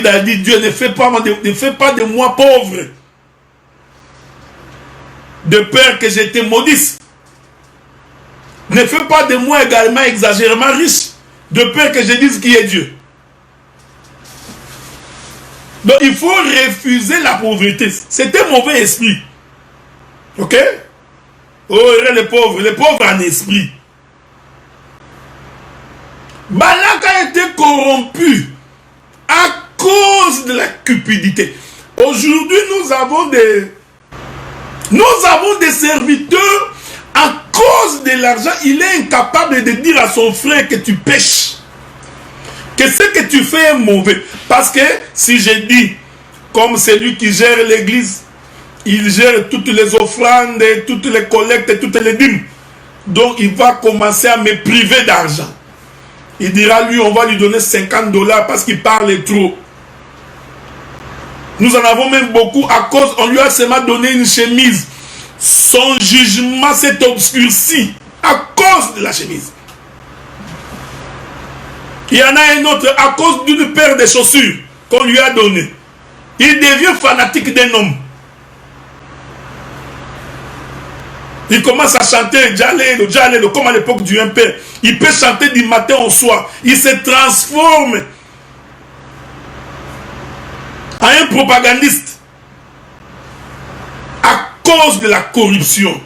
David a dit, Dieu ne fait pas de moi pauvre, de peur que je te maudisse. Ne fais pas de moi également exagérément riche, de peur que je dise qui est Dieu. Donc il faut refuser la pauvreté. C'est un mauvais esprit. Ok? Oh, les pauvres en esprit. Balak a été corrompu à cause de la cupidité. Aujourd'hui, nous avons des serviteurs, à cause de l'argent, il est incapable de dire à son frère que tu pêches, que ce que tu fais est mauvais. Parce que si je dis, comme celui qui gère l'église, il gère toutes les offrandes, toutes les collectes, toutes les dîmes, donc il va commencer à me priver d'argent. Il dira, lui, on va lui donner 50 $ parce qu'il parle trop. Nous en avons même beaucoup à cause, on lui a seulement donné une chemise. Son jugement s'est obscurci à cause de la chemise. Il y en a un autre à cause d'une paire de chaussures qu'on lui a donnée. Il devient fanatique d'un homme. Il commence à chanter Djalelo, Djalelo, comme à l'époque du père. Il peut chanter du matin au soir. Il se transforme en un propagandiste à cause de la corruption.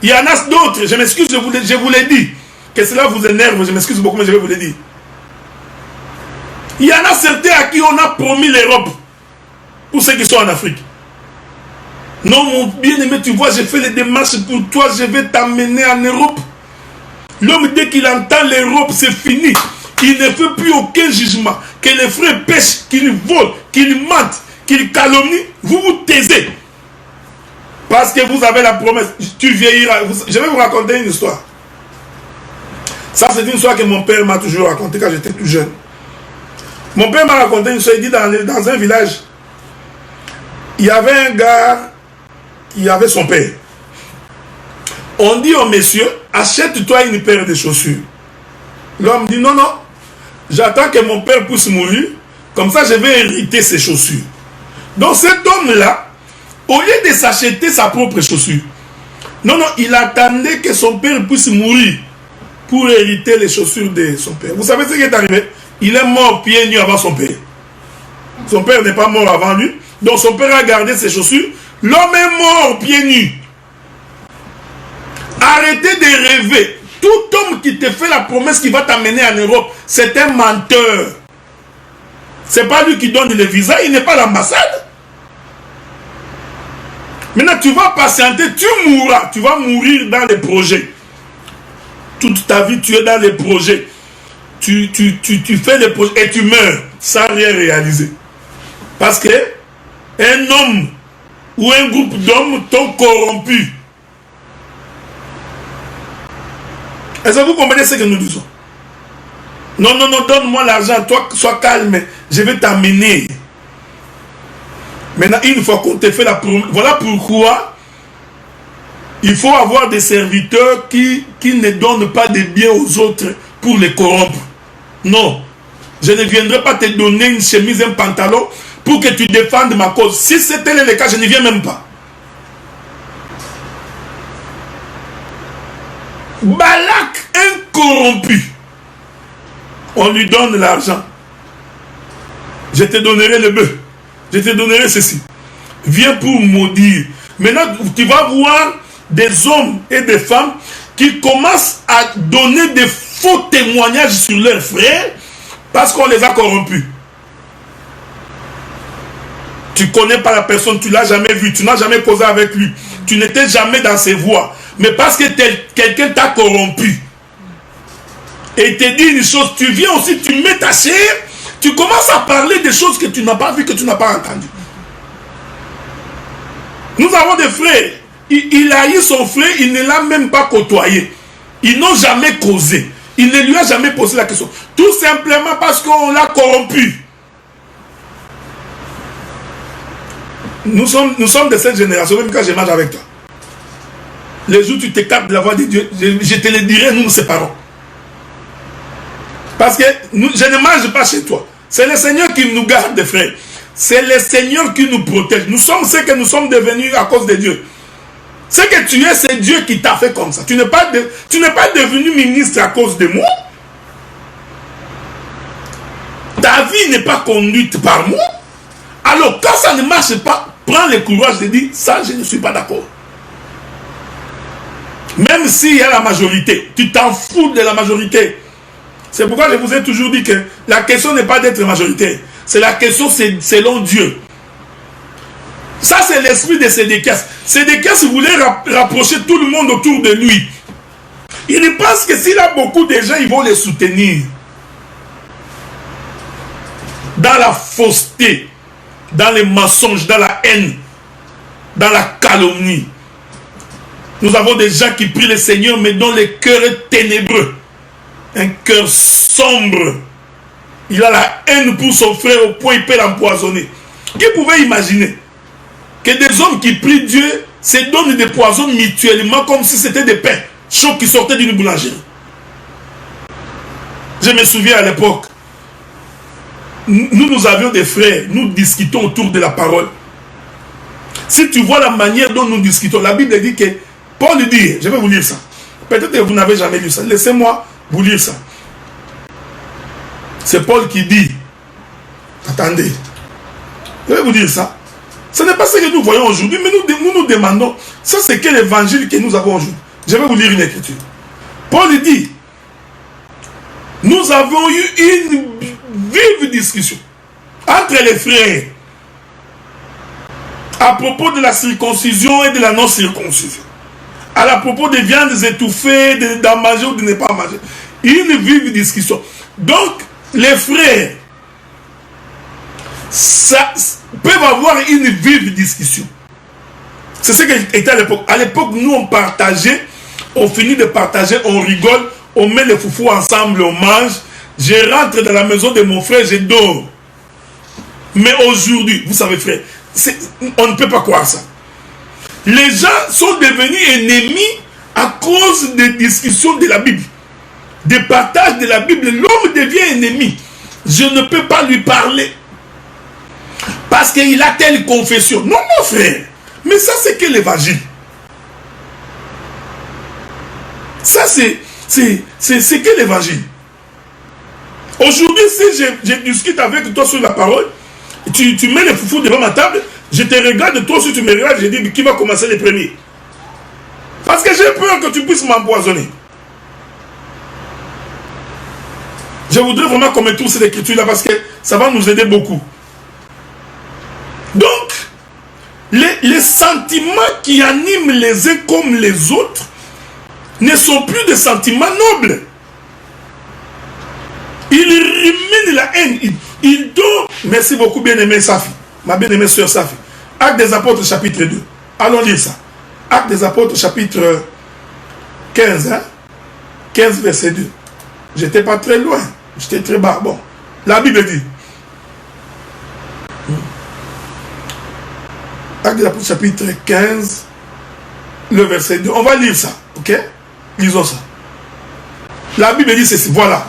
Il y en a d'autres, je m'excuse, je vous l'ai dit, que cela vous énerve, je m'excuse beaucoup, mais je vais vous le dire. Il y en a certains à qui on a promis l'Europe, pour ceux qui sont en Afrique. Non, mon bien-aimé, tu vois, j'ai fait les démarches pour toi, je vais t'amener en Europe. L'homme, dès qu'il entend l'Europe, c'est fini. Il ne fait plus aucun jugement. Que les frères pêchent, qu'ils volent, qu'ils mentent, qu'ils calomnient, vous vous taisez. Parce que vous avez la promesse. Tu vieilliras. Je vais vous raconter une histoire. Ça, c'est une histoire que mon père m'a toujours racontée quand j'étais tout jeune. Mon père m'a raconté une histoire. Il dit dans un village, il y avait un gars qui avait son père. On dit au monsieur, achète-toi une paire de chaussures. L'homme dit, non, non, j'attends que mon père puisse mourir, comme ça je vais hériter ses chaussures. Donc cet homme-là, au lieu de s'acheter sa propre chaussure, non, non, il attendait que son père puisse mourir pour hériter les chaussures de son père. Vous savez ce qui est arrivé? Il est mort pieds nus avant son père. Son père n'est pas mort avant lui, donc son père a gardé ses chaussures. L'homme est mort pieds nus. Arrêtez de rêver. Tout homme qui te fait la promesse qu'il va t'amener en Europe, c'est un menteur. C'est pas lui qui donne le visa, il n'est pas l'ambassade. Maintenant, tu vas patienter, tu mourras. Tu vas mourir dans les projets. Toute ta vie, tu es dans les projets. Tu fais les projets et tu meurs sans rien réaliser. Parce que un homme ou un groupe d'hommes t'ont corrompu. Est-ce que vous comprenez ce que nous disons? Non, non, non, donne-moi l'argent, toi, sois calme, je vais t'amener. Maintenant, une fois qu'on te fait la promesse, voilà pourquoi il faut avoir des serviteurs qui ne donnent pas de biens aux autres pour les corrompre. Non, je ne viendrai pas te donner une chemise, un pantalon pour que tu défendes ma cause. Si c'était le cas, je ne viens même pas. Balak, incorrompu, on lui donne l'argent. Je te donnerai le bœuf, je te donnerai ceci. Viens pour maudire. Maintenant, tu vas voir des hommes et des femmes qui commencent à donner des faux témoignages sur leurs frères parce qu'on les a corrompus. Tu ne connais pas la personne, tu ne l'as jamais vu, tu n'as jamais causé avec lui, tu n'étais jamais dans ses voies. Mais parce que quelqu'un t'a corrompu et te dit une chose, tu viens aussi, tu mets ta chair, tu commences à parler des choses que tu n'as pas vues, que tu n'as pas entendues. Nous avons des frères, il a eu son frère, il ne l'a même pas côtoyé. Ils n'ont jamais causé. Il ne lui a jamais posé la question. Tout simplement parce qu'on l'a corrompu. Nous sommes de cette génération, même quand je mange avec toi. Les jours où tu t'écartes de la voix de Dieu, je te le dirai, nous nous séparons. Parce que je ne mange pas chez toi. C'est le Seigneur qui nous garde, frère. C'est le Seigneur qui nous protège. Nous sommes ce que nous sommes devenus à cause de Dieu. Ce que tu es, c'est Dieu qui t'a fait comme ça. Tu n'es pas devenu ministre à cause de moi. Ta vie n'est pas conduite par moi. Alors, quand ça ne marche pas, prends le courage de dire, ça, je ne suis pas d'accord. Même s'il y a la majorité, tu t'en fous de la majorité. C'est pourquoi je vous ai toujours dit que la question n'est pas d'être majoritaire. C'est la question selon Dieu. Ça, c'est l'esprit de Sédéchias. Sédéchias voulait rapprocher tout le monde autour de lui. Il pense que s'il a beaucoup de gens, ils vont les soutenir. Dans la fausseté, dans les mensonges, dans la haine, dans la calomnie. Nous avons des gens qui prient le Seigneur, mais dont le cœur est ténébreux. Un cœur sombre. Il a la haine pour son frère au point il peut l'empoisonner. Qui pouvait imaginer que des hommes qui prient Dieu se donnent des poisons mutuellement comme si c'était des pains chauds qui sortaient d'une boulangerie? Je me souviens à l'époque, nous avions des frères, nous discutons autour de la parole. Si tu vois la manière dont nous discutons, la Bible dit que Paul dit, je vais vous lire ça. Peut-être que vous n'avez jamais lu ça. Laissez-moi vous lire ça. C'est Paul qui dit, attendez, je vais vous dire ça. Ce n'est pas ce que nous voyons aujourd'hui, mais nous demandons, ça c'est quel évangile que nous avons aujourd'hui. Je vais vous lire une écriture. Paul dit, nous avons eu une vive discussion entre les frères à propos de la circoncision et de la non-circoncision, à propos des viandes étouffées, d'en manger ou de ne pas manger. Une vive discussion. Donc, les frères peuvent avoir une vive discussion. C'est ce qui était à l'époque. À l'époque, nous, on partageait, on finit de partager, on rigole, on met les foufous ensemble, on mange. Je rentre dans la maison de mon frère, je dors. Mais aujourd'hui, vous savez, frère, on ne peut pas croire ça. Les gens sont devenus ennemis à cause des discussions de la Bible. Des partages de la Bible. L'homme devient ennemi. Je ne peux pas lui parler parce qu'il a telle confession. Non, mon frère. Mais ça, c'est que l'évangile. Ça, c'est que l'évangile. Aujourd'hui, si je discute avec toi sur la parole, tu mets les foufous devant ma table, je te regarde, toi aussi tu me regardes, je dis qui va commencer le premier. Parce que j'ai peur que tu puisses m'empoisonner. Je voudrais vraiment qu'on mette toute cette écriture-là parce que ça va nous aider beaucoup. Donc, les sentiments qui animent les uns comme les autres ne sont plus des sentiments nobles. Ils ruminent la haine. Ils donnent. Merci beaucoup, bien-aimé Safi. Ma bien-aimée soeur Safi. Actes des Apôtres, chapitre 2. Allons lire ça. Actes des Apôtres, chapitre 15. Hein? 15, verset 2. J'étais pas très loin. J'étais très bas. Bon. La Bible dit. Actes des Apôtres, chapitre 15, le verset 2. On va lire ça. Ok? Lisons ça. La Bible dit ceci. Voilà.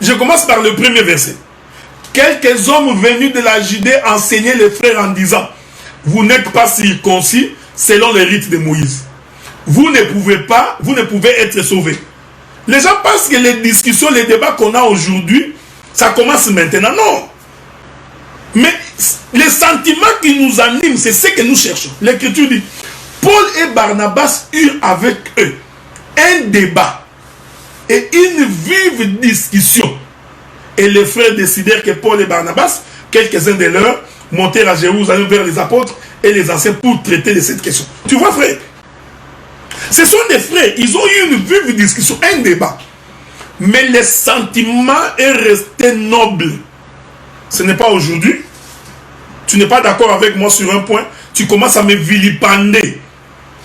Je commence par le premier verset. Quelques hommes venus de la Judée enseignaient les frères en disant, vous n'êtes pas circoncis selon les rites de Moïse. Vous ne pouvez être sauvés. Les gens pensent que les discussions, les débats qu'on a aujourd'hui, ça commence maintenant. Non. Mais les sentiments qui nous animent, c'est ce que nous cherchons. L'Écriture dit, Paul et Barnabas eurent avec eux un débat et une vive discussion. Et les frères décidèrent que Paul et Barnabas, quelques-uns de leurs, montèrent à Jérusalem vers les apôtres et les anciens pour traiter de cette question. Tu vois, frère? Ce sont des frères, ils ont eu une vive discussion, un débat. Mais le sentiment est resté noble. Ce n'est pas aujourd'hui. Tu n'es pas d'accord avec moi sur un point. Tu commences à me vilipender.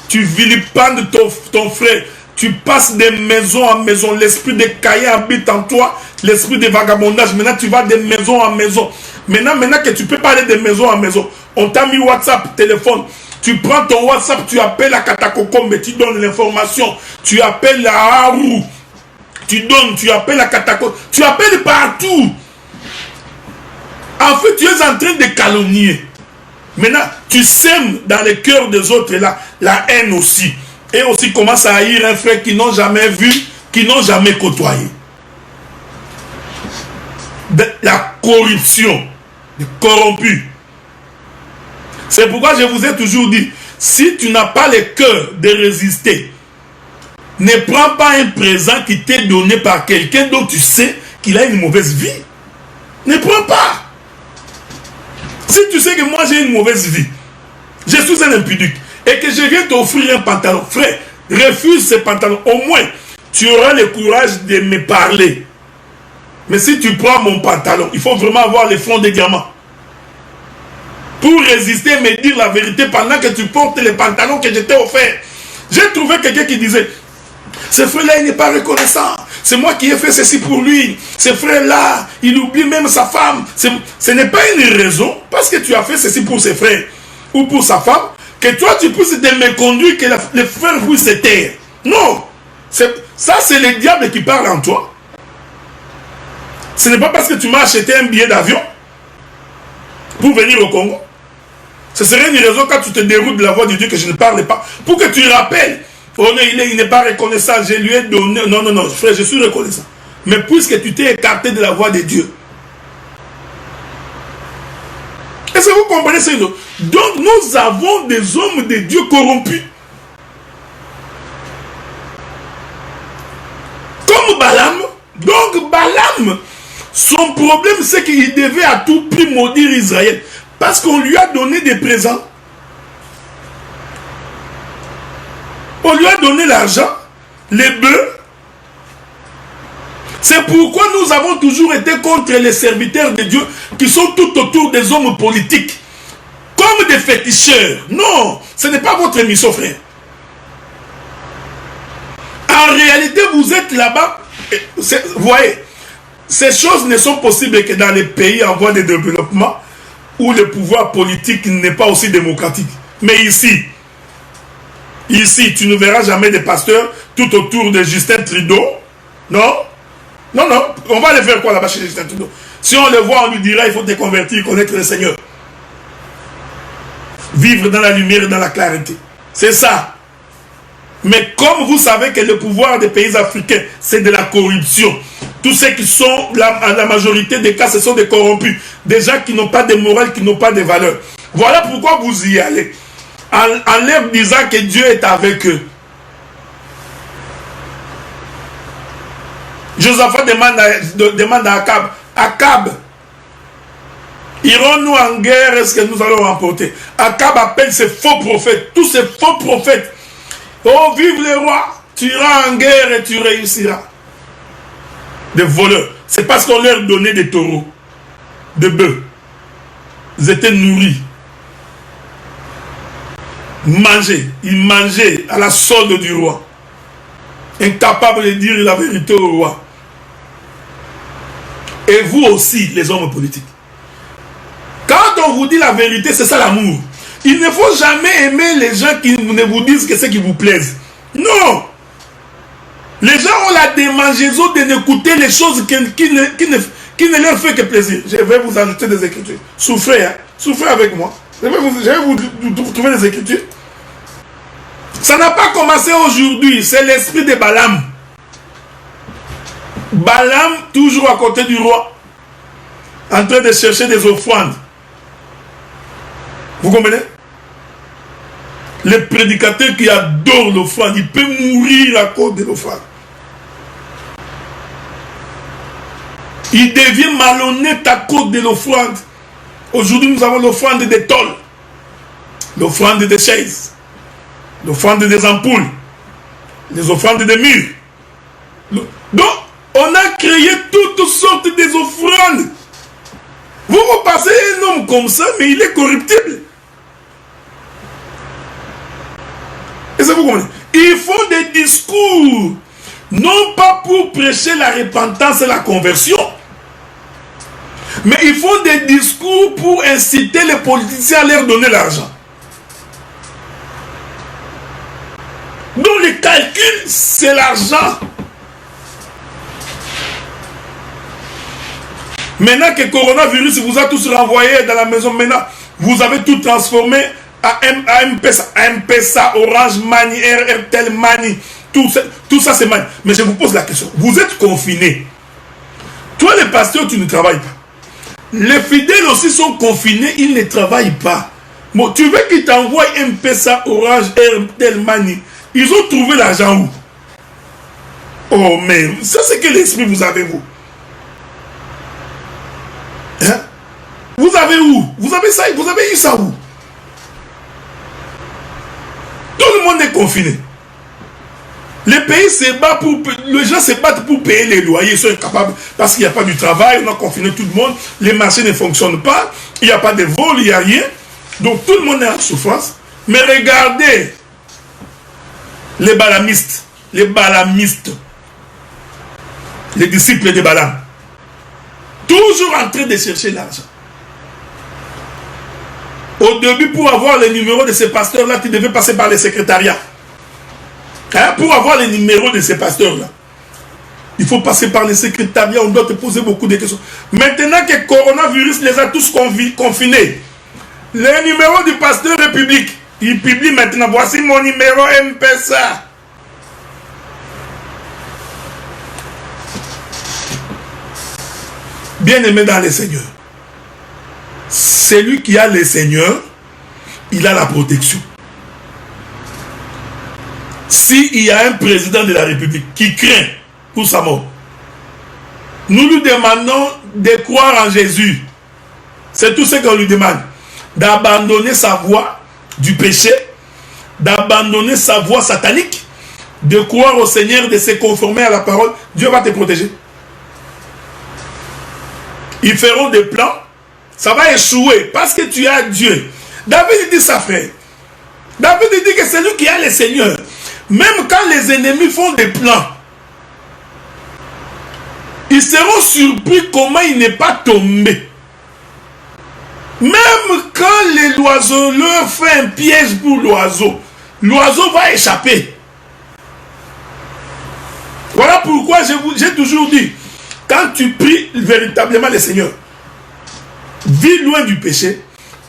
Tu vilipendes ton frère. Tu passes de maison en maison. L'esprit de Caïn habite en toi. L'esprit de vagabondage. Maintenant, tu vas de maison en maison. Maintenant que tu peux parler de maison en maison. On t'a mis WhatsApp, téléphone. Tu prends ton WhatsApp, tu appelles à Katakokombe, tu donnes l'information. Tu appelles à Haru. Tu donnes, tu appelles à Katako. Tu appelles partout. En fait, tu es en train de calomnier. Maintenant, tu sèmes dans le cœur des autres la haine aussi. Et aussi commence à haïr un frère qu'ils n'ont jamais vu, qu'ils n'ont jamais côtoyé. La corruption, le corrompu. C'est pourquoi je vous ai toujours dit, si tu n'as pas le cœur de résister, ne prends pas un présent qui t'est donné par quelqu'un dont tu sais qu'il a une mauvaise vie. Ne prends pas. Si tu sais que moi j'ai une mauvaise vie, je suis un impudique, et que je viens t'offrir un pantalon, frère, refuse ce pantalon. Au moins, tu auras le courage de me parler. Mais si tu prends mon pantalon, il faut vraiment avoir le front de diamant. Pour résister et me dire la vérité pendant que tu portes le pantalon que je t'ai offert. J'ai trouvé quelqu'un qui disait, ce frère-là, il n'est pas reconnaissant. C'est moi qui ai fait ceci pour lui. Ce frère-là, il oublie même sa femme. Ce n'est pas une raison, parce que tu as fait ceci pour ses frères ou pour sa femme, que toi, tu puisses te méconduire, que le frère puisse se taire. Non. Ça, c'est le diable qui parle en toi. Ce n'est pas parce que tu m'as acheté un billet d'avion pour venir au Congo. Ce serait une raison quand tu te déroutes de la voix de Dieu que je ne parle pas. Pour que tu rappelles, oh non, il n'est pas reconnaissant, je lui ai donné. Non, non, non, frère, je suis reconnaissant. Mais puisque tu t'es écarté de la voix de Dieu. Est-ce que vous comprenez ça? Donc nous avons des hommes de Dieu corrompus. Comme Balaam. Donc Balaam, son problème c'est qu'il devait à tout prix maudire Israël. Parce qu'on lui a donné des présents. On lui a donné l'argent, les bœufs. C'est pourquoi nous avons toujours été contre les serviteurs de Dieu qui sont tout autour des hommes politiques. Comme des féticheurs. Non, ce n'est pas votre mission, frère. En réalité, vous êtes là-bas. Vous voyez, ces choses ne sont possibles que dans les pays en voie de développement où le pouvoir politique n'est pas aussi démocratique. Mais ici, tu ne verras jamais des pasteurs tout autour de Justin Trudeau. Non? Non, non. On va aller faire quoi là-bas chez Justin Trudeau? Si on le voit, on lui dira il faut te convertir, connaître le Seigneur. Vivre dans la lumière et dans la clarté. C'est ça. Mais comme vous savez que le pouvoir des pays africains, c'est de la corruption. Tous ceux qui sont, la majorité des cas, ce sont des corrompus. Des gens qui n'ont pas de morale, qui n'ont pas de valeur. Voilà pourquoi vous y allez. En leur disant que Dieu est avec eux. Josaphat demande à Akab. Akab, irons-nous en guerre? Est-ce que nous allons remporter? Akab appelle ces faux prophètes. Tous ces faux prophètes. Oh, vive le roi! Tu iras en guerre et tu réussiras. Des voleurs. C'est parce qu'on leur donnait des taureaux, des bœufs. Ils étaient nourris. Ils mangeaient à la solde du roi. Incapables de dire la vérité au roi. Et vous aussi, les hommes politiques. Quand on vous dit la vérité, c'est ça l'amour. Il ne faut jamais aimer les gens qui ne vous disent que ce qui vous plaise. Non. Les gens ont la démangeaison de n'écouter les choses qui ne leur fait que plaisir. Je vais vous ajouter des écritures. Souffrez, hein. Souffrez avec moi. Je vais vous trouver des écritures. Ça n'a pas commencé aujourd'hui. C'est l'esprit de Balaam. Balaam, toujours à côté du roi, en train de chercher des offrandes. Vous comprenez? Le prédicateur qui adore l'offrande, il peut mourir à cause de l'offrande. Il devient malhonnête à cause de l'offrande. Aujourd'hui, nous avons l'offrande des tôles, l'offrande des chaises, l'offrande des ampoules, les offrandes des murs. Donc, on a créé toutes sortes d'offrandes. Vous passez un homme comme ça, mais il est corruptible. Est-ce que vous comprenez? Ils font des discours, non pas pour prêcher la repentance et la conversion, mais ils font des discours pour inciter les politiciens à leur donner l'argent. Donc le calcul, c'est l'argent. Maintenant que le coronavirus vous a tous renvoyé dans la maison, maintenant, vous avez tout transformé à M-Pesa, Orange Money, Airtel Money. Tout ça, c'est Money. Mais je vous pose la question. Vous êtes confinés. Toi, les pasteurs, tu ne travailles pas. Les fidèles aussi sont confinés, ils ne travaillent pas. Bon, tu veux qu'ils t'envoient M-Pesa, Orange, Airtel Money. Ils ont trouvé l'argent où? Oh, mais ça, c'est quel esprit vous avez, vous? Hein? Vous avez où? Vous avez ça, vous avez eu ça où? Tout le monde est confiné. Les pays se battent les gens se battent pour payer les loyers, ils sont incapables parce qu'il n'y a pas du travail, on a confiné tout le monde, les marchés ne fonctionnent pas, il n'y a pas de vol, il n'y a rien. Donc tout le monde est en souffrance. Mais regardez les balamistes, les disciples de Balaam, toujours en train de chercher l'argent. Au début, pour avoir les numéros de ces pasteurs-là, tu devais passer par les secrétariats. Hein? Pour avoir les numéros de ces pasteurs-là, il faut passer par les secrétariats, on doit te poser beaucoup de questions. Maintenant que le coronavirus les a tous confinés, les numéros du pasteur République, il publie maintenant, voici mon numéro M-Pesa. Bien-aimé dans le Seigneur, celui qui a le Seigneur, il a la protection. S'il y a un président de la République qui craint pour sa mort, nous lui demandons de croire en Jésus. C'est tout ce qu'on lui demande. D'abandonner sa voie du péché, d'abandonner sa voie satanique, de croire au Seigneur, de se conformer à la parole. Dieu va te protéger. Ils feront des plans, ça va échouer parce que tu as Dieu. David dit ça, frère. David dit que c'est lui qui a le Seigneur. Même quand les ennemis font des plans, ils seront surpris comment il n'est pas tombé. Même quand l'oiseau leur fait un piège pour l'oiseau, l'oiseau va échapper. Voilà pourquoi j'ai toujours dit, quand tu pries véritablement le Seigneur, vis loin du péché,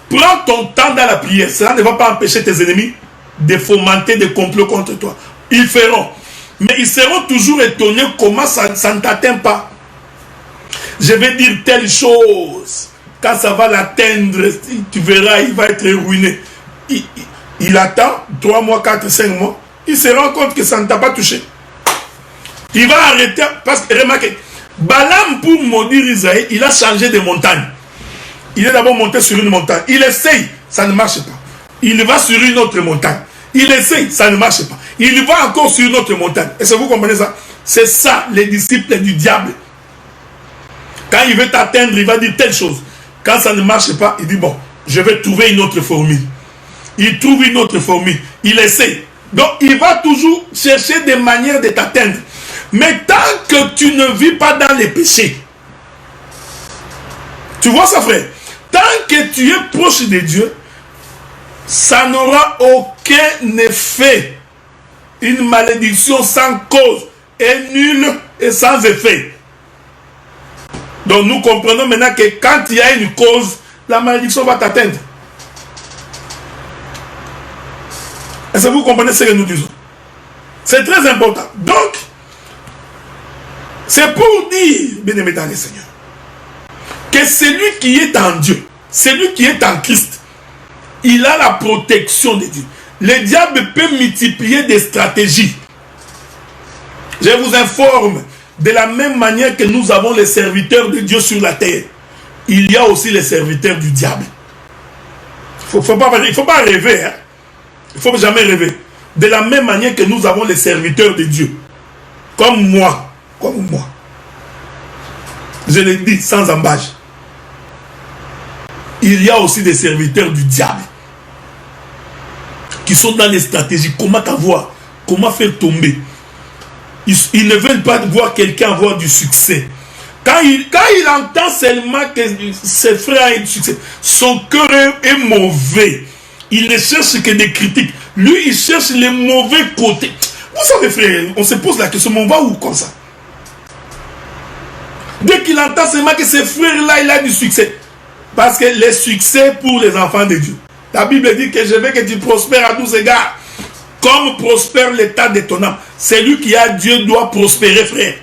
prends ton temps dans la prière. Cela ne va pas empêcher tes ennemis de fomenter des complots contre toi. Ils feront. Mais ils seront toujours étonnés comment ça ne t'atteint pas. Je vais dire telle chose. Quand ça va l'atteindre, tu verras, il va être ruiné. Il attend 3 mois, 4, 5 mois. Il se rend compte que ça ne t'a pas touché. Il va arrêter. Parce que remarquez, Balaam, pour maudire Israël, il a changé de montagne. Il est d'abord monté sur une montagne. Il essaye, ça ne marche pas. Il va sur une autre montagne. Il essaye, ça ne marche pas. Il va encore sur une autre montagne. Est-ce que vous comprenez ça? C'est ça, les disciples du diable. Quand il veut t'atteindre, il va dire telle chose. Quand ça ne marche pas, il dit bon, je vais trouver une autre formule. Il trouve une autre formule. Il essaye. Donc, il va toujours chercher des manières de t'atteindre. Mais tant que tu ne vis pas dans les péchés, tu vois ça, frère? Tant que tu es proche de Dieu, ça n'aura aucun effet. Une malédiction sans cause est nulle et sans effet. Donc nous comprenons maintenant que quand il y a une cause, la malédiction va t'atteindre. Est-ce que vous comprenez ce que nous disons? C'est très important. Donc, c'est pour dire, bien-aimé dans le Seigneur, que celui qui est en Dieu, celui qui est en Christ, il a la protection de Dieu. Le diable peut multiplier des stratégies. Je vous informe, de la même manière que nous avons les serviteurs de Dieu sur la terre, il y a aussi les serviteurs du diable. Il ne faut pas rêver. Hein? Il ne faut jamais rêver. De la même manière que nous avons les serviteurs de Dieu, comme moi. Je le dis sans embâche. Il y a aussi des serviteurs du diable qui sont dans les stratégies. Comment t'avoir? Comment faire tomber? Ils ne veulent pas voir quelqu'un avoir du succès. Quand il entend seulement que ses frères ont du succès, son cœur est mauvais. Il ne cherche que des critiques. Lui, il cherche les mauvais côtés. Vous savez, frère, on se pose la question, mais on va où comme ça? Dès qu'il entend seulement que ce frère-là, il a du succès. Parce que le succès pour les enfants de Dieu. La Bible dit que je veux que tu prospères à tous égards. Comme prospère l'état de ton âme. Celui qui a Dieu doit prospérer, frère.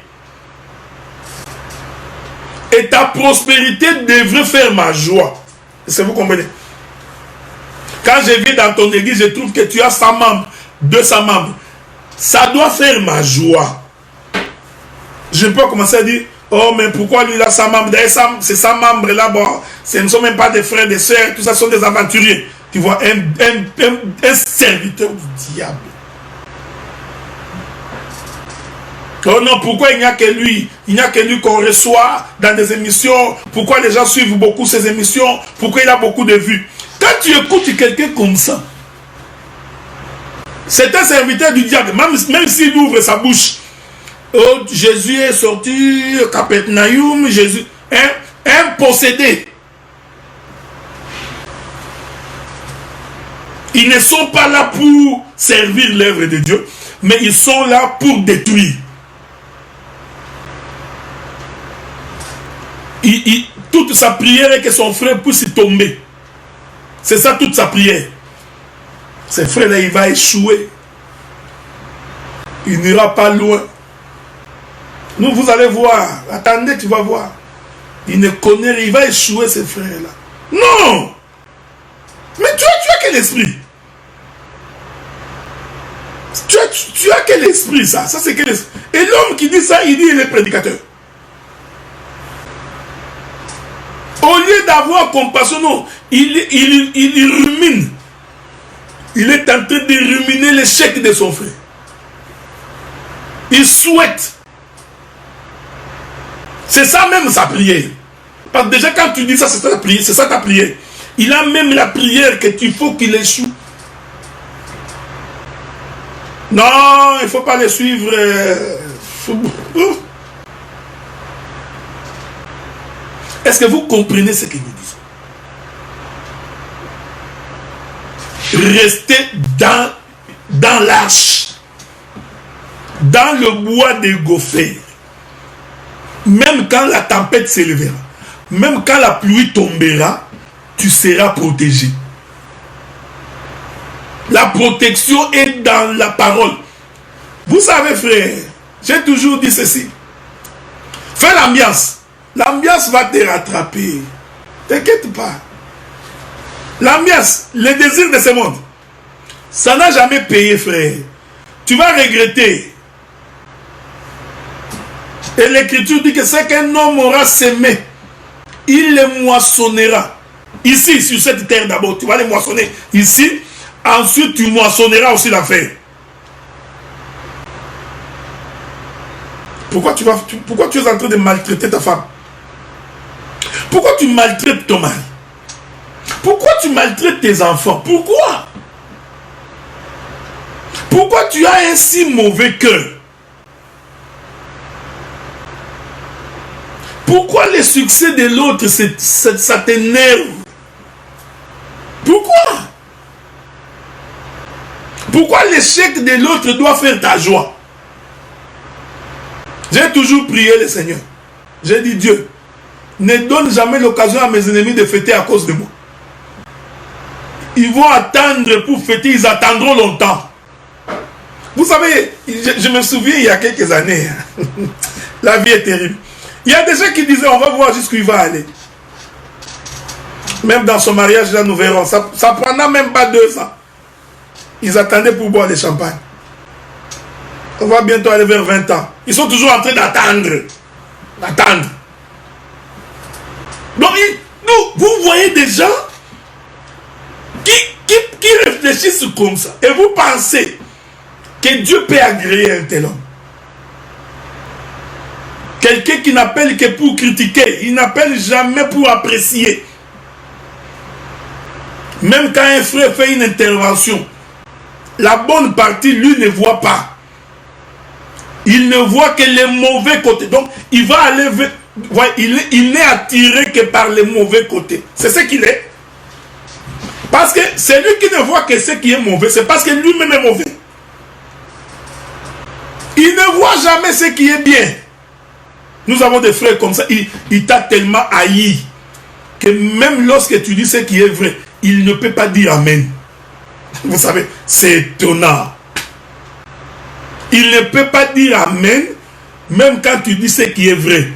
Et ta prospérité devrait faire ma joie. Est-ce que vous comprenez? Quand je viens dans ton église, je trouve que tu as 100 membres, 200 membres. Ça doit faire ma joie. Je ne peux pas commencer à dire, oh, mais pourquoi lui, il a 100 membres? D'ailleurs, ces 100 membres-là, bon, ce ne sont même pas des frères, des sœurs, tout ça sont des aventuriers. Tu vois, un serviteur du diable. Oh non, pourquoi il n'y a que lui? Il n'y a que lui qu'on reçoit dans des émissions. Pourquoi les gens suivent beaucoup ces émissions? Pourquoi il a beaucoup de vues? Quand tu écoutes quelqu'un comme ça, c'est un serviteur du diable. Même s'il ouvre sa bouche. Oh, Jésus est sorti, Capernaum, Jésus, un possédé. Ils ne sont pas là pour servir l'œuvre de Dieu, mais ils sont là pour détruire. Toute sa prière est que son frère puisse tomber. C'est ça toute sa prière. Ce frère-là, il va échouer. Il n'ira pas loin. Nous, vous allez voir. Attendez, tu vas voir. Il ne connaît rien. Il va échouer, ce frère-là. Non! Mais tu as quel esprit? Tu as quel esprit, ça? Ça, c'est quel esprit? Et l'homme qui dit ça, il dit il est prédicateur. Au lieu d'avoir compassion, non, il rumine. Il est en train de ruminer l'échec de son frère. Il souhaite. C'est ça même sa prière. Parce que déjà quand tu dis ça, c'est ta prière. C'est ça ta prière. Il a même la prière que tu faut qu'il échoue. Non, il ne faut pas les suivre. Est-ce que vous comprenez ce que nous disons? Restez dans l'arche, dans le bois des Gophers. Même quand la tempête s'élèvera, même quand la pluie tombera, tu seras protégé. La protection est dans la parole. Vous savez, frère, j'ai toujours dit ceci. Fais l'ambiance. L'ambiance va te rattraper. T'inquiète pas. L'ambiance, le désir de ce monde, ça n'a jamais payé, frère. Tu vas regretter. Et l'écriture dit que c'est qu'un homme aura semé, il les moissonnera. Ici, sur cette terre d'abord, tu vas les moissonner. Ici, ensuite tu moissonneras aussi l'affaire. Pourquoi tu es en train de maltraiter ta femme? Pourquoi tu maltraites ton mari? Pourquoi tu maltraites tes enfants? Pourquoi? Pourquoi tu as un si mauvais cœur? Pourquoi le succès de l'autre, ça t'énerve? Pourquoi? Pourquoi l'échec de l'autre doit faire ta joie? J'ai toujours prié le Seigneur. J'ai dit, Dieu, ne donne jamais l'occasion à mes ennemis de fêter à cause de moi. Ils vont attendre pour fêter, ils attendront longtemps. Vous savez, je me souviens il y a quelques années, la vie est terrible. Il y a des gens qui disaient, on va voir jusqu'où il va aller. Même dans son mariage, là, nous verrons. Ça prendra même pas 2 ans. Ils attendaient pour boire le champagne. On va bientôt aller vers 20 ans. Ils sont toujours en train d'attendre. D'attendre. Donc, vous voyez des gens qui réfléchissent comme ça. Et vous pensez que Dieu peut agréer un tel homme. Quelqu'un qui n'appelle que pour critiquer. Il n'appelle jamais pour apprécier. Même quand un frère fait une intervention, la bonne partie, lui, ne voit pas. Il ne voit que les mauvais côtés. Donc, il va aller vers... Il n'est attiré que par les mauvais côtés. C'est ce qu'il est. Parce que c'est lui qui ne voit que ce qui est mauvais. C'est parce que lui-même est mauvais. Il ne voit jamais ce qui est bien. Nous avons des frères comme ça, il t'a tellement haï que même lorsque tu dis ce qui est vrai, il ne peut pas dire Amen. Vous savez, c'est étonnant. Il ne peut pas dire Amen, même quand tu dis ce qui est vrai.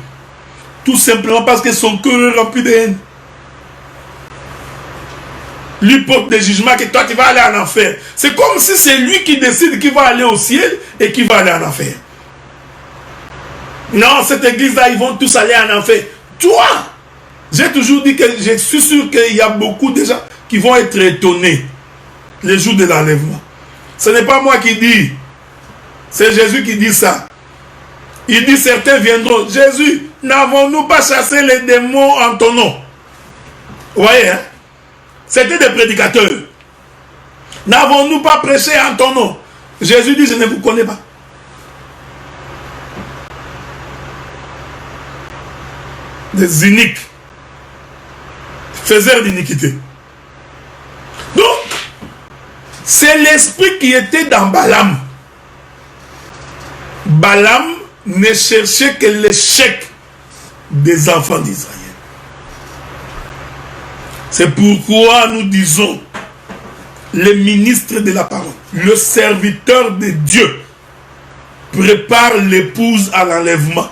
Tout simplement parce que son cœur est rempli de haine. Lui porte des jugements que toi tu vas aller en enfer. C'est comme si c'est lui qui décide qui va aller au ciel et qui va aller en enfer. Non, cette église-là, ils vont tous aller en enfer. Toi, j'ai toujours dit que je suis sûr qu'il y a beaucoup de gens qui vont être étonnés les jours de l'enlèvement. Ce n'est pas moi qui dis, c'est Jésus qui dit ça. Il dit certains viendront. Jésus, n'avons-nous pas chassé les démons en ton nom? Vous voyez, hein? C'était des prédicateurs. N'avons-nous pas prêché en ton nom? Jésus dit, je ne vous connais pas. Des iniques, faiseurs d'iniquité. Donc, c'est l'esprit qui était dans Balaam. Balaam ne cherchait que l'échec des enfants d'Israël. C'est pourquoi nous disons, le ministre de la parole, le serviteur de Dieu, prépare l'épouse à l'enlèvement.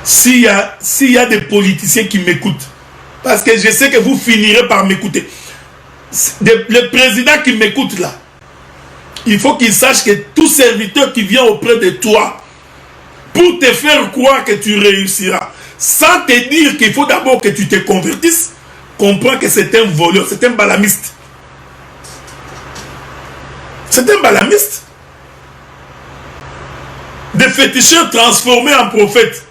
S'il y a des politiciens qui m'écoutent, parce que je sais que vous finirez par m'écouter, le président qui m'écoute là, il faut qu'il sache que tout serviteur qui vient auprès de toi pour te faire croire que tu réussiras, sans te dire qu'il faut d'abord que tu te convertisses, comprends que c'est un voleur, c'est un balamiste. C'est un balamiste. Des féticheurs transformés en prophètes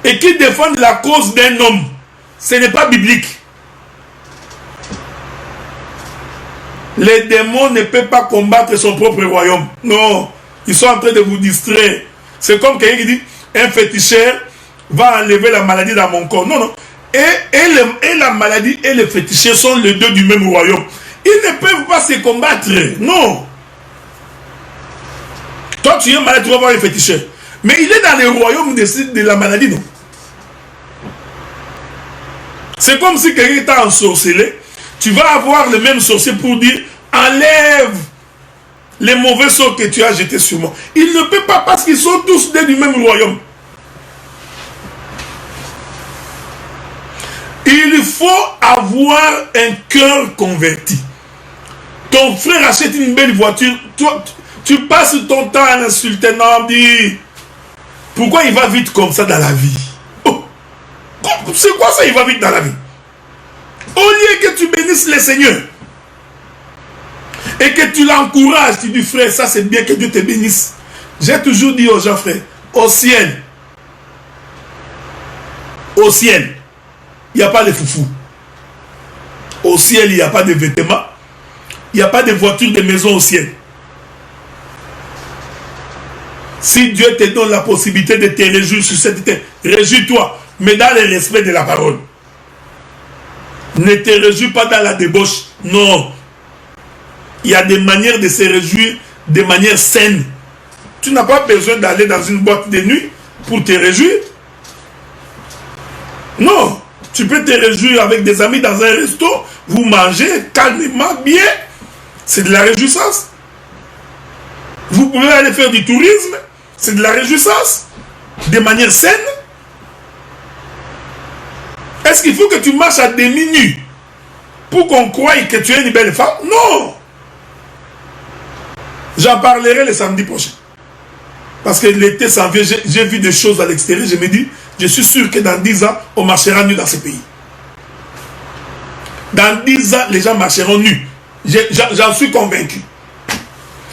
et qui défendent la cause d'un homme. Ce n'est pas biblique. Les démons ne peuvent pas combattre son propre royaume. Non, ils sont en train de vous distraire. C'est comme quelqu'un qui dit, un féticheur va enlever la maladie dans mon corps. Non, non. Et la maladie et le féticheur sont les deux du même royaume. Ils ne peuvent pas se combattre. Non. Toi, tu es malade, tu vas voir un féticheur. Mais il est dans le royaume de la maladie, non? C'est comme si quelqu'un t'a ensorcelé. Tu vas avoir le même sorcier pour dire, enlève les mauvais sorts que tu as jetés sur moi. Il ne peut pas parce qu'ils sont tous du même royaume. Il faut avoir un cœur converti. Ton frère achète une belle voiture. Toi, tu passes ton temps à l'insulter. Non, dis. Pourquoi il va vite comme ça dans la vie? Oh, c'est quoi ça, il va vite dans la vie? Au lieu que tu bénisses le Seigneur et que tu l'encourages, tu dis frère, ça c'est bien, que Dieu te bénisse. J'ai toujours dit aux gens, frère, au ciel, il n'y a pas de foufou. Au ciel, il n'y a pas de vêtements. Il n'y a pas de voiture, de maison au ciel. Si Dieu te donne la possibilité de te réjouir sur cette terre, réjouis-toi, mais dans le respect de la parole. Ne te réjouis pas dans la débauche. Non. Il y a des manières de se réjouir de manière saine. Tu n'as pas besoin d'aller dans une boîte de nuit pour te réjouir. Non. Tu peux te réjouir avec des amis dans un resto. Vous mangez calmement, bien. C'est de la réjouissance. Vous pouvez aller faire du tourisme. C'est de la réjouissance. De manière saine. Est-ce qu'il faut que tu marches à demi-nu pour qu'on croie que tu es une belle femme? Non. J'en parlerai le samedi prochain. Parce que l'été s'en vient, j'ai vu des choses à l'extérieur. Je me dis, je suis sûr que dans 10 ans, on marchera nu dans ce pays. Dans 10 ans, les gens marcheront nus. J'en suis convaincu.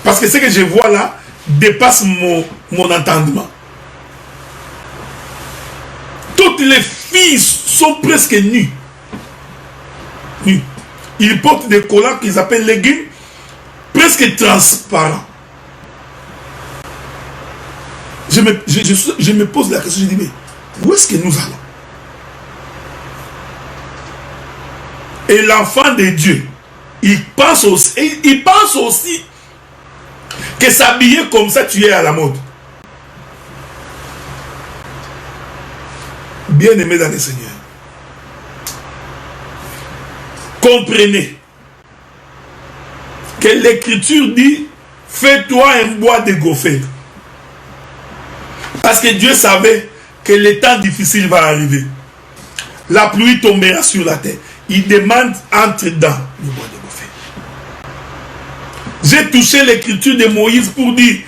Parce que ce que je vois là dépasse mon entendement. Toutes les filles sont presque nues. Ils portent des collants qu'ils appellent leggings, presque transparents. Je me pose la question, je dis, mais où est-ce que nous allons? Et l'enfant de Dieu, il pense aussi que s'habiller comme ça, tu es à la mode. Bien-aimés dans le Seigneur, comprenez que l'Écriture dit, fais-toi un bois de gopher. Parce que Dieu savait que le temps difficile va arriver. La pluie tombera sur la terre. Il demande, entre dans le bois de gopher. J'ai touché l'Écriture de Moïse pour dire,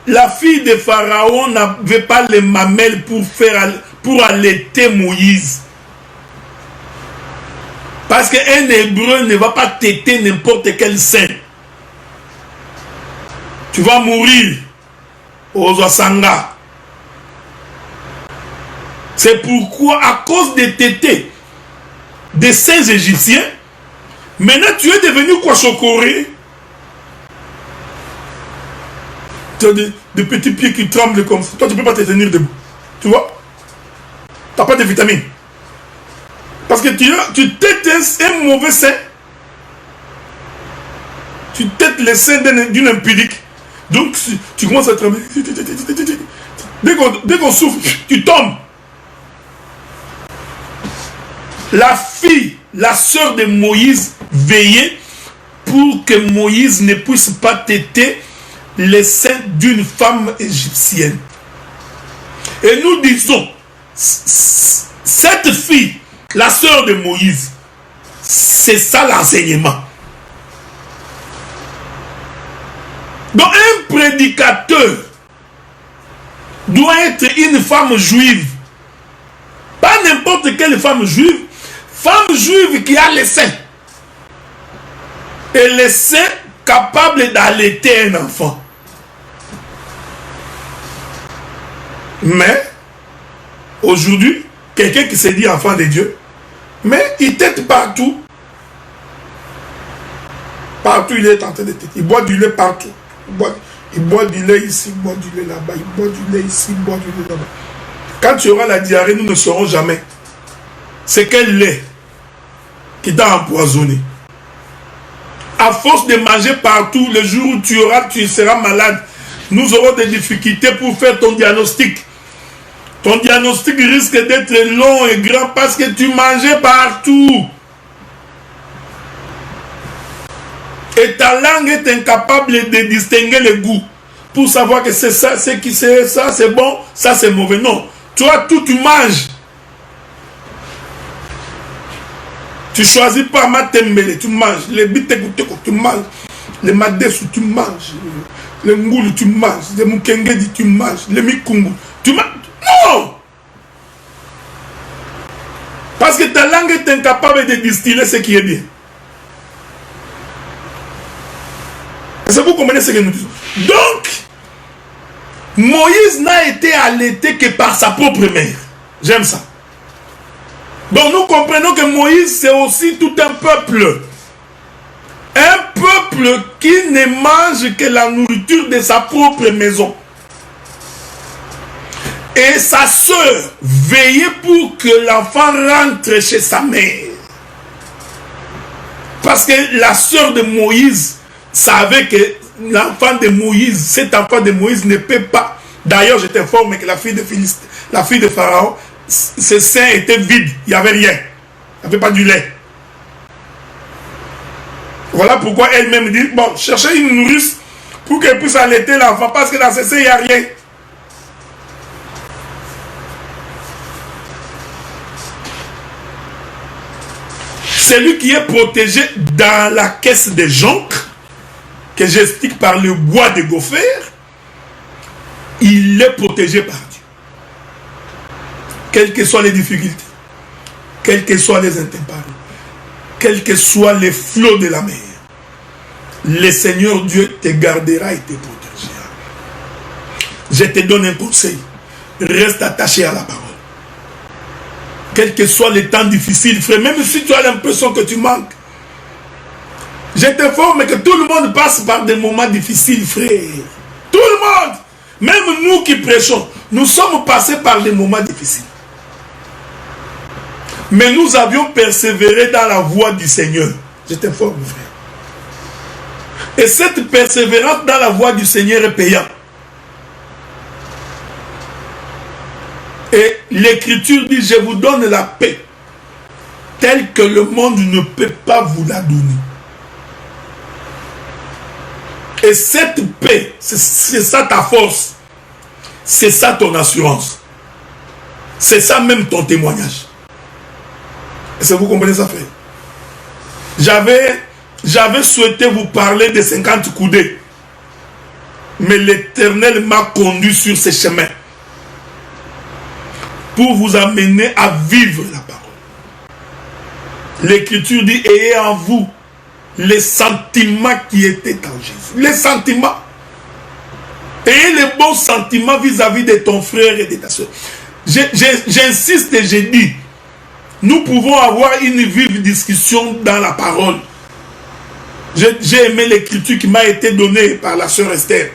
la fille de Pharaon n'avait pas les mamelles pour allaiter Moïse. Parce qu'un Hébreu ne va pas téter n'importe quel sein. Tu vas mourir aux Osanga. C'est pourquoi, à cause de tétés des saints égyptiens, maintenant tu es devenu quoi, chocoré? Tu as des petits pieds qui tremblent comme ça. Toi, tu ne peux pas te tenir debout. Tu vois? Tu n'as pas de vitamines. Parce que tu têtes un mauvais sein. Tu têtes le sein d'une impudique. Donc, tu commences à trembler. Dès qu'on souffle, tu tombes. La fille, la sœur de Moïse, veillait pour que Moïse ne puisse pas têter les seins d'une femme égyptienne. Et nous disons, cette fille, la sœur de Moïse, c'est ça l'enseignement. Donc un prédicateur doit être une femme juive. Pas n'importe quelle femme juive qui a les seins. Et les seins capables d'allaiter un enfant. Mais, aujourd'hui, quelqu'un qui se dit enfant de Dieu, mais il tète partout. Partout, il est en train de têter. Il boit du lait partout. Il boit du lait ici, il boit du lait là-bas. Il boit du lait ici, il boit du lait là-bas. Quand tu auras la diarrhée, nous ne saurons jamais. C'est quel lait qui t'a empoisonné. À force de manger partout, le jour où tu seras malade, nous aurons des difficultés pour faire ton diagnostic. Ton diagnostic risque d'être long et grand parce que tu mangeais partout. Et ta langue est incapable de distinguer les goûts pour savoir que c'est ça, ça c'est bon, ça c'est mauvais. Non, toi tout tu manges. Tu choisis pas matembele, tu manges. Les bitekuteko, tu manges. Les madesu, tu manges. Les ngoulou, tu manges. Les mukengedi, tu manges. Les mikungu, tu manges. Non! Parce que ta langue est incapable de distiller ce qui est bien. Est-ce que vous comprenez ce que nous disons? Donc, Moïse n'a été allaité que par sa propre mère. J'aime ça. Donc nous comprenons que Moïse c'est aussi tout un peuple. Un peuple qui ne mange que la nourriture de sa propre maison. Et sa sœur veillait pour que l'enfant rentre chez sa mère. Parce que la sœur de Moïse savait que l'enfant de Moïse, cet enfant de Moïse ne peut pas. D'ailleurs, je t'informe que la fille de Pharaon, ses seins étaient vides, il n'y avait rien. Il n'y avait pas du lait. Voilà pourquoi elle-même dit, bon, cherchez une nourrice pour qu'elle puisse allaiter l'enfant, parce que dans ses seins, il n'y a rien. Celui qui est protégé dans la caisse des jonques, que j'explique par le bois de gopher, il est protégé par Dieu. Quelles que soient les difficultés, quelles que soient les intempéries, quels que soient les flots de la mer, le Seigneur Dieu te gardera et te protégera. Je te donne un conseil, reste attaché à la parole. Quels que soient les temps difficiles, frère, même si tu as l'impression que tu manques, je t'informe que tout le monde passe par des moments difficiles, frère. Tout le monde, même nous qui prêchons, nous sommes passés par des moments difficiles. Mais nous avions persévéré dans la voie du Seigneur. Je t'informe, frère. Et cette persévérance dans la voie du Seigneur est payante. Et l'Écriture dit, je vous donne la paix, telle que le monde ne peut pas vous la donner. Et cette paix, c'est ça ta force. C'est ça ton assurance. C'est ça même ton témoignage. Est-ce que vous comprenez ça, frère? J'avais souhaité vous parler des 50 coudées. Mais l'Éternel m'a conduit sur ces chemins pour vous amener à vivre la parole. L'Écriture dit, ayez en vous les sentiments qui étaient en Jésus. Les sentiments. Ayez les bons sentiments vis-à-vis de ton frère et de ta soeur. J'insiste et je dis, nous pouvons avoir une vive discussion dans la parole. J'ai aimé l'écriture qui m'a été donnée par la sœur Esther.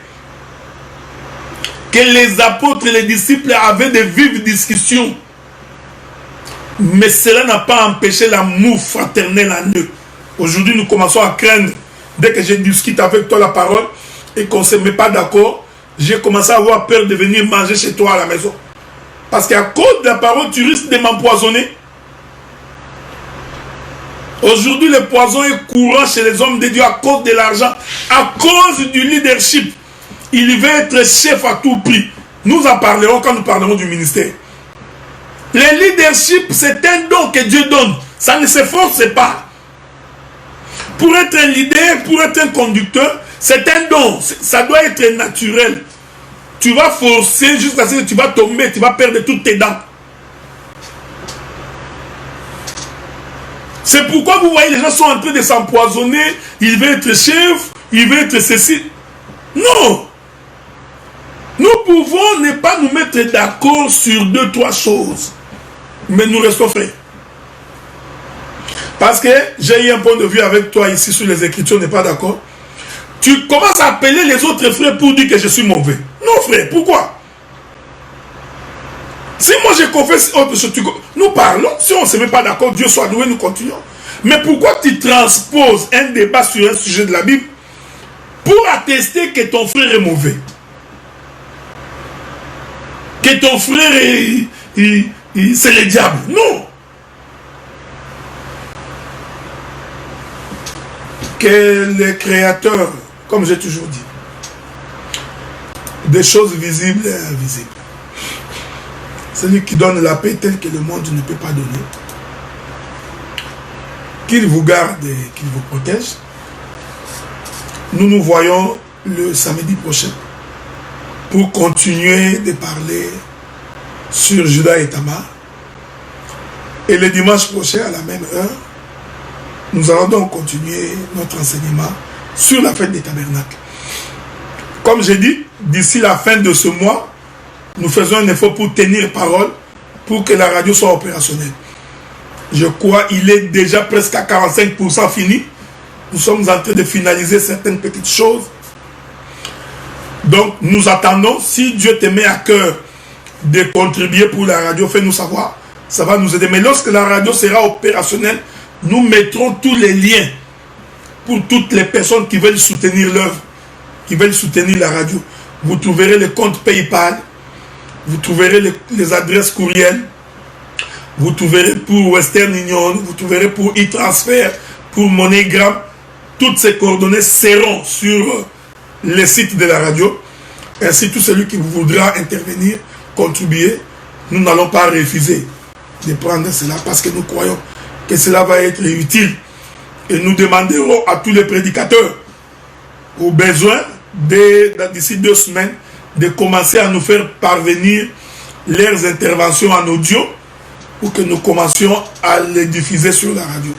Que les apôtres et les disciples avaient de vives discussions. Mais cela n'a pas empêché l'amour fraternel en eux. Aujourd'hui, nous commençons à craindre. Dès que je discute avec toi la parole et qu'on ne se met pas d'accord, j'ai commencé à avoir peur de venir manger chez toi à la maison. Parce qu'à cause de la parole, tu risques de m'empoisonner. Aujourd'hui, le poison est courant chez les hommes de Dieu à cause de l'argent, à cause du leadership. Il veut être chef à tout prix. Nous en parlerons quand nous parlerons du ministère. Le leadership, c'est un don que Dieu donne. Ça ne se force pas. Pour être un leader, pour être un conducteur, c'est un don. Ça doit être naturel. Tu vas forcer jusqu'à ce que tu vas tomber, tu vas perdre toutes tes dents. C'est pourquoi vous voyez les gens sont en train de s'empoisonner. Il veut être chef, il veut être ceci. Non. Nous pouvons ne pas nous mettre d'accord sur 2-3 choses. Mais nous restons frères. Parce que j'ai eu un point de vue avec toi ici sur les Écritures, on n'est pas d'accord. Tu commences à appeler les autres frères pour dire que je suis mauvais. Non frère, pourquoi? Si moi je confesse autre chose, nous parlons, si on ne se met pas d'accord, Dieu soit loué, nous continuons. Mais pourquoi tu transposes un débat sur un sujet de la Bible pour attester que ton frère est mauvais? Que ton frère c'est le diable? Non. Que le Créateur, comme j'ai toujours dit, des choses visibles et invisibles, celui qui donne la paix telle que le monde ne peut pas donner, qu'il vous garde et qu'il vous protège. Nous nous voyons le samedi prochain pour continuer de parler sur Judas et Tamar. Et le dimanche prochain, à la même heure, nous allons donc continuer notre enseignement sur la fête des tabernacles. Comme j'ai dit, d'ici la fin de ce mois, nous faisons un effort pour tenir parole, pour que la radio soit opérationnelle. Je crois qu'il est déjà presque à 45% fini. Nous sommes en train de finaliser certaines petites choses. Donc, nous attendons, si Dieu te met à cœur de contribuer pour la radio, fais-nous savoir. Ça va nous aider. Mais lorsque la radio sera opérationnelle, nous mettrons tous les liens pour toutes les personnes qui veulent soutenir l'œuvre, qui veulent soutenir la radio. Vous trouverez le compte PayPal, vous trouverez les adresses courriel, vous trouverez pour Western Union, vous trouverez pour e-transfer, pour MoneyGram. Toutes ces coordonnées seront sur le site de la radio. Ainsi, tout celui qui voudra intervenir, contribuer, nous n'allons pas refuser de prendre cela parce que nous croyons que cela va être utile. Et nous demanderons à tous les prédicateurs, au besoin, d'ici 2 semaines, de commencer à nous faire parvenir leurs interventions en audio pour que nous commencions à les diffuser sur la radio.